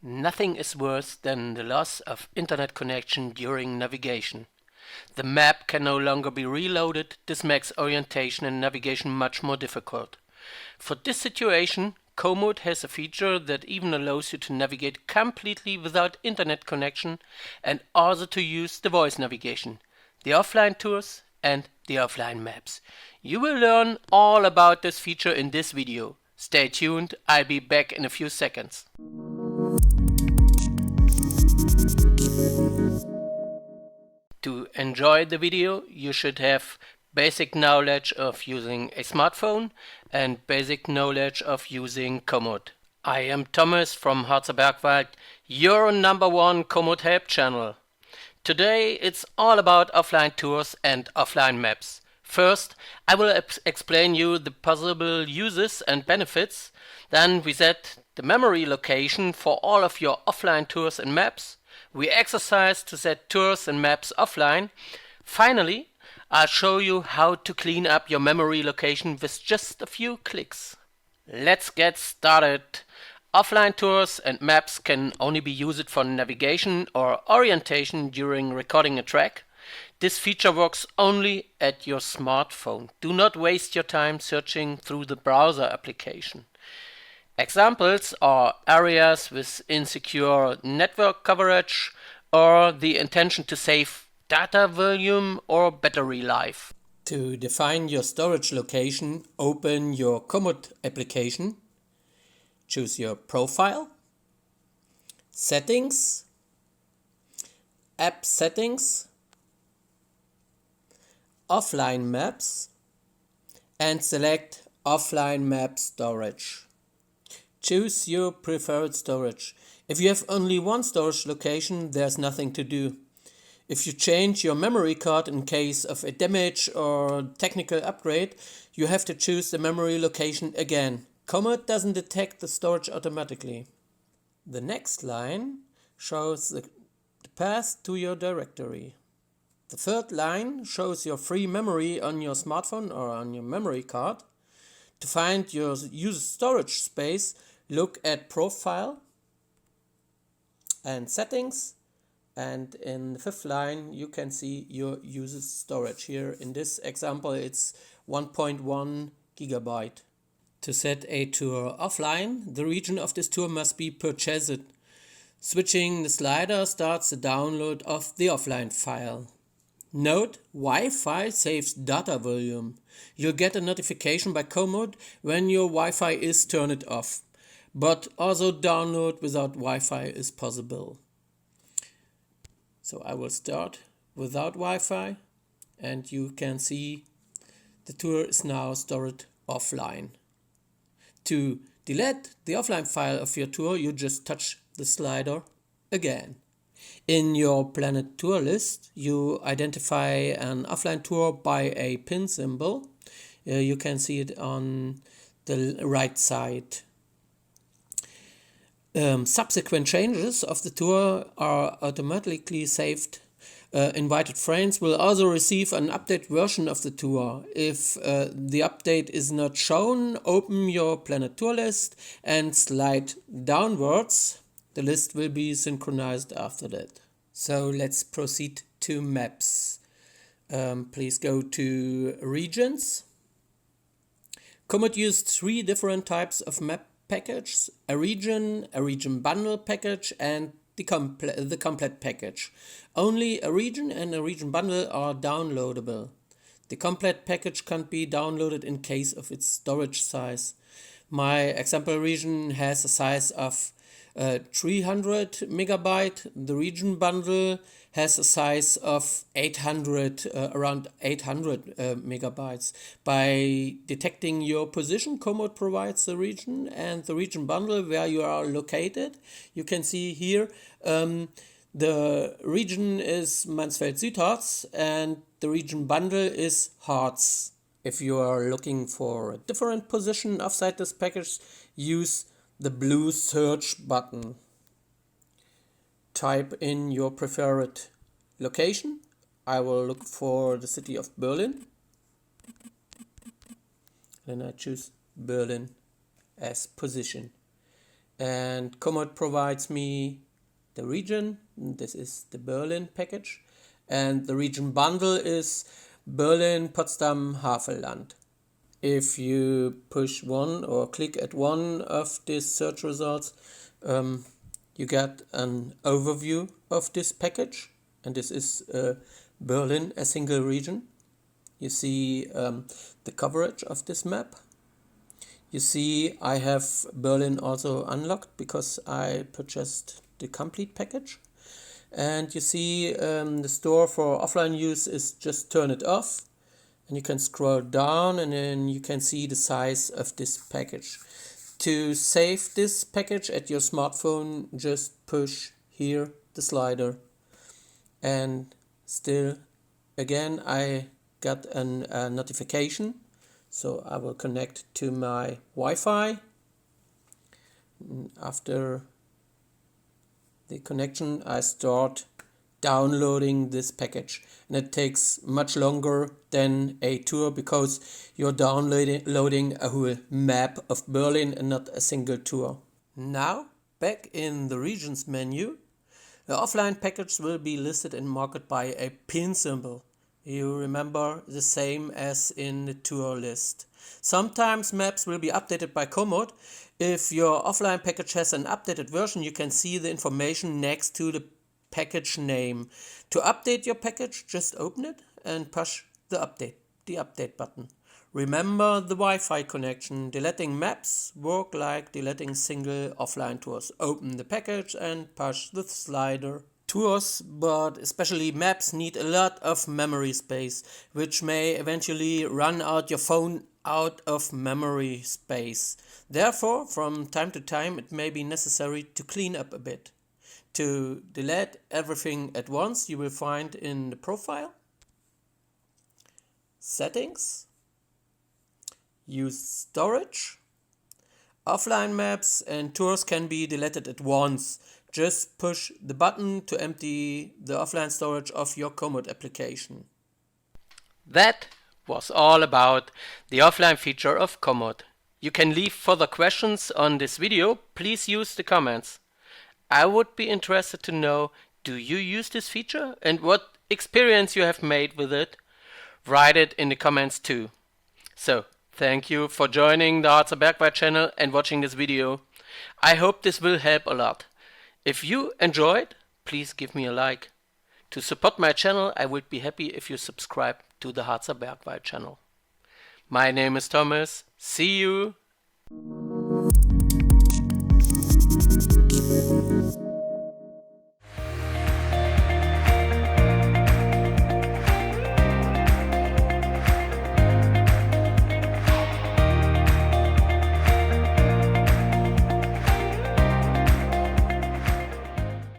Nothing is worse than the loss of internet connection during navigation. The map can no longer be reloaded. This makes orientation and navigation much more difficult. For this situation, Komoot has a feature that even allows you to navigate completely without internet connection and also to use the voice navigation, the offline tours and the offline maps. You will learn all about this feature in this video. Stay tuned, I'll be back in a few seconds. To enjoy the video, you should have basic knowledge of using a smartphone and basic knowledge of using Komoot. I am Thomas from Harzer-Bergwald, your #1 Komoot help channel. Today it's all about offline tours and offline maps. First, I will explain you the possible uses and benefits. Then we set the memory location for all of your offline tours and maps. We exercise to set tours and maps offline. Finally, I'll show you how to clean up your memory location with just a few clicks. Let's get started. Offline tours and maps can only be used for navigation or orientation during recording a track. This feature works only at your smartphone. Do not waste your time searching through the browser application. Examples are areas with insecure network coverage or the intention to save data volume or battery life. To define your storage location, open your Komoot application, choose your profile, settings, app settings, offline maps, and select offline map storage. Choose your preferred storage. If you have only one storage location, there's nothing to do. If you change your memory card in case of a damage or technical upgrade, you have to choose the memory location again. Komoot doesn't detect the storage automatically. The next line shows the path to your directory. The third line shows your free memory on your smartphone or on your memory card. To find your user storage space, look at Profile and Settings, and in the fifth line you can see your user storage. Here in this example it's 1.1 gigabyte. To set a tour offline, the region of this tour must be purchased. Switching the slider starts the download of the offline file. Note, Wi-Fi saves data volume. You'll get a notification by Komoot when your Wi-Fi is turned off. But also download without Wi-Fi is possible. So I will start without Wi-Fi and you can see the tour is now stored offline. To delete the offline file of your tour, you just touch the slider again. In your Planet Tour list, you identify an offline tour by a pin symbol. You can see it on the right side. Subsequent changes of the tour are automatically saved. Invited friends will also receive an update version of the tour. If the update is not shown, open your Planet Tour list and slide downwards. The list will be synchronized after that. So let's proceed to maps. Please go to regions. Komoot used 3 different types of map packages: a region bundle package, and the complete package. Only a region and a region bundle are downloadable. The complete package can't be downloaded in case of its storage size. My example region has a size of 300 megabyte. The region bundle has a size of around 800 megabytes. By detecting your position, Komoot provides the region and the region bundle where you are located. You can see here the region is Mansfeld-Südharz and the region bundle is Harz. If you are looking for a different position outside this package, use the blue search button. Type in your preferred location. I will look for the city of Berlin. Then I choose Berlin as position. And Komoot provides me the region. This is the Berlin package. And the region bundle is Berlin, Potsdam, Havelland. If you push one or click at one of these search results, you get an overview of this package. And this is Berlin, a single region. You see the coverage of this map. You see I have Berlin also unlocked because I purchased the complete package. And you see the store for offline use is just turn it off. And you can scroll down and then you can see the size of this package. To save this package at your smartphone, just push here the slider. And still, again, I got a notification. So I will connect to my Wi-Fi. After the connection, I start downloading this package. And it takes much longer than a tour because you're downloading a whole map of Berlin and not a single tour. Now, back in the regions menu, the offline package will be listed and marked by a pin symbol. You remember, the same as in the tour list. Sometimes maps will be updated by Komoot. If your offline package has an updated version, you can see the information next to the package name. To update your package, just open it and push the update button. Remember the Wi-Fi connection. Deleting maps work like deleting single offline tours. Open the package and push the slider. Tours, but especially maps, need a lot of memory space, which may eventually run out your phone out of memory space. Therefore, from time to time, it may be necessary to clean up a bit. To delete everything at once, you will find in the profile, settings, use storage. Offline maps and tours can be deleted at once. Just push the button to empty the offline storage of your Komoot application. That was all about the offline feature of Komoot. You can leave further questions on this video. Please use the comments. I would be interested to know, do you use this feature and what experience you have made with it? Write it in the comments too. So, thank you for joining the Harzer-Bergwald channel and watching this video. I hope this will help a lot. If you enjoyed, please give me a like. To support my channel, I would be happy if you subscribe to the Harzer-Bergwald channel. My name is Thomas. See you!